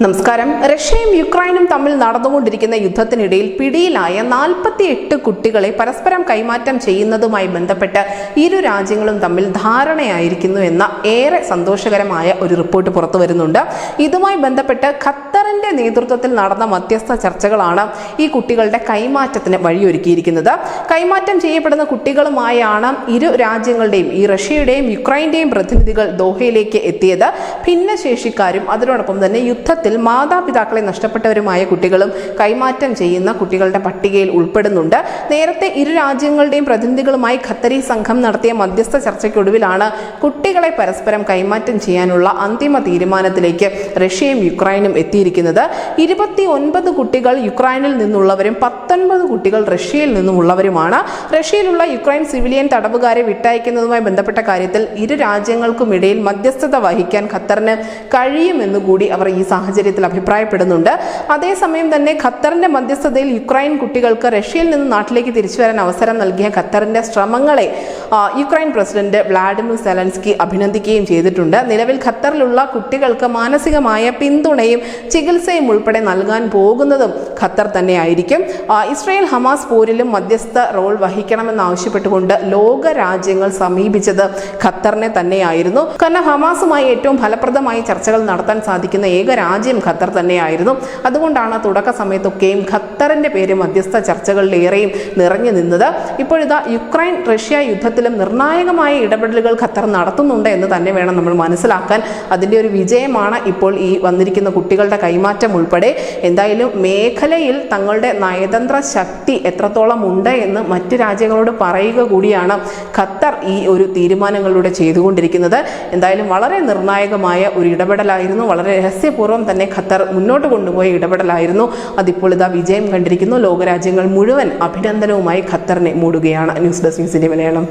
നമസ്കാരം. റഷ്യയും യുക്രൈനും തമ്മിൽ നടന്നുകൊണ്ടിരിക്കുന്ന യുദ്ധത്തിനിടയിൽ പിടിയിലായ 48 കുട്ടികളെ പരസ്പരം കൈമാറ്റം ചെയ്യുന്നതുമായി ബന്ധപ്പെട്ട് ഇരു രാജ്യങ്ങളും തമ്മിൽ ധാരണയായിരിക്കുന്നു എന്ന ഏറെ സന്തോഷകരമായ ഒരു റിപ്പോർട്ട് പുറത്തു വരുന്നുണ്ട്. ഇതുമായി ബന്ധപ്പെട്ട് ഖത്തറിന്റെ നേതൃത്വത്തിൽ നടന്ന മധ്യസ്ഥ ചർച്ചകളാണ് ഈ കുട്ടികളുടെ കൈമാറ്റത്തിന് വഴിയൊരുക്കിയിരിക്കുന്നത്. കൈമാറ്റം ചെയ്യപ്പെടുന്ന കുട്ടികളുമായാണ് ഇരു രാജ്യങ്ങളുടെയും, ഈ റഷ്യയുടെയും യുക്രൈന്റെയും പ്രതിനിധികൾ ദോഹയിലേക്ക് എത്തിയത്. ഭിന്നശേഷിക്കാരും അതിനോടൊപ്പം തന്നെ യുദ്ധ മാതാപിതാക്കളെ നഷ്ടപ്പെട്ടവരുമായ കുട്ടികളും കൈമാറ്റം ചെയ്യുന്ന കുട്ടികളുടെ പട്ടികയിൽ ഉൾപ്പെടുന്നുണ്ട്. നേരത്തെ ഇരു രാജ്യങ്ങളുടെയും പ്രതിനിധികളുമായി ഖത്തരി സംഘം നടത്തിയ മധ്യസ്ഥ ചർച്ചയ്ക്കൊടുവിലാണ് കുട്ടികളെ പരസ്പരം കൈമാറ്റം ചെയ്യാനുള്ള അന്തിമ തീരുമാനത്തിലേക്ക് റഷ്യയും യുക്രൈനും എത്തിയിരിക്കുന്നത്. 29 കുട്ടികൾ യുക്രൈനിൽ നിന്നുള്ളവരും 19 കുട്ടികൾ റഷ്യയിൽ നിന്നുമുള്ളവരുമാണ്. റഷ്യയിലുള്ള യുക്രൈൻ സിവിലിയൻ തടവുകാരെ വിട്ടയക്കുന്നതുമായി ബന്ധപ്പെട്ട കാര്യത്തിൽ ഇരു രാജ്യങ്ങൾക്കുമിടയിൽ മധ്യസ്ഥത വഹിക്കാൻ ഖത്തറിന് കഴിയുമെന്നുകൂടി അവർ ഈ സാഹചര്യത്തിൽ അഭിപ്രായപ്പെടുന്നുണ്ട്. അതേസമയം തന്നെ ഖത്തറിന്റെ മധ്യസ്ഥതയിൽ യുക്രൈൻ കുട്ടികൾക്ക് റഷ്യയിൽ നിന്ന് നാട്ടിലേക്ക് തിരിച്ചു വരാൻ അവസരം നൽകിയ ഖത്തറിന്റെ ശ്രമങ്ങളെ യുക്രൈൻ പ്രസിഡന്റ് വ്ളാഡിമിർ സെലൻസ്കി അഭിനന്ദിക്കുകയും ചെയ്തിട്ടുണ്ട്. നിലവിൽ ഖത്തറിലുള്ള കുട്ടികൾക്ക് മാനസികമായ പിന്തുണയും ചികിത്സയും ഉൾപ്പെടെ നൽകാൻ പോകുന്നതും ഖത്തർ തന്നെയായിരിക്കും. ഇസ്രായേൽ ഹമാസ് പോരിലും മധ്യസ്ഥ റോൾ വഹിക്കണമെന്നാവശ്യപ്പെട്ടുകൊണ്ട് ലോക രാജ്യങ്ങൾ സമീപിച്ചത് ഖത്തറിനെ തന്നെയായിരുന്നു. കാരണം ഹമാസുമായി ഏറ്റവും ഫലപ്രദമായി ചർച്ചകൾ നടത്താൻ സാധിക്കുന്ന ഏക രാജ്യം ഖത്തർ തന്നെയായിരുന്നു. അതുകൊണ്ടാണ് തുടക്ക സമയത്തൊക്കെയും ഖത്തറിന്റെ പേര് മധ്യസ്ഥ ചർച്ചകളിലേറെയും നിറഞ്ഞു നിന്നത്. ഇപ്പോഴിതാ യുക്രൈൻ റഷ്യ യുദ്ധത്തിലും നിർണായകമായ ഇടപെടലുകൾ ഖത്തർ നടത്തുന്നുണ്ട് എന്ന് തന്നെ വേണം നമ്മൾ മനസ്സിലാക്കാൻ. അതിൻ്റെ ഒരു വിജയമാണ് ഇപ്പോൾ ഈ വന്നിരിക്കുന്ന കുട്ടികളുടെ കൈമാറ്റം ഉൾപ്പെടെ. എന്തായാലും മേഖലയിൽ തങ്ങളുടെ നയതന്ത്ര ശക്തി എത്രത്തോളം ഉണ്ട് എന്ന് മറ്റു രാജ്യങ്ങളോട് പറയുക കൂടിയാണ് ഖത്തർ ഈ ഒരു തീരുമാനങ്ങളിലൂടെ ചെയ്തുകൊണ്ടിരിക്കുന്നത്. എന്തായാലും വളരെ നിർണായകമായ ഒരു ഇടപെടലായിരുന്നു. വളരെ രഹസ്യപൂർവ്വം തന്നെ ഖത്തർ മുന്നോട്ട് കൊണ്ടുപോയ ഇടപെടലായിരുന്നു. അതിപ്പോൾ ഇതാ വിജയം കണ്ടിരിക്കുന്നു. ലോകരാജ്യങ്ങൾ മുഴുവൻ അഭിനന്ദനവുമായി ഖത്തറിനെ മൂടുകയാണ്. News desk news India Malayalam.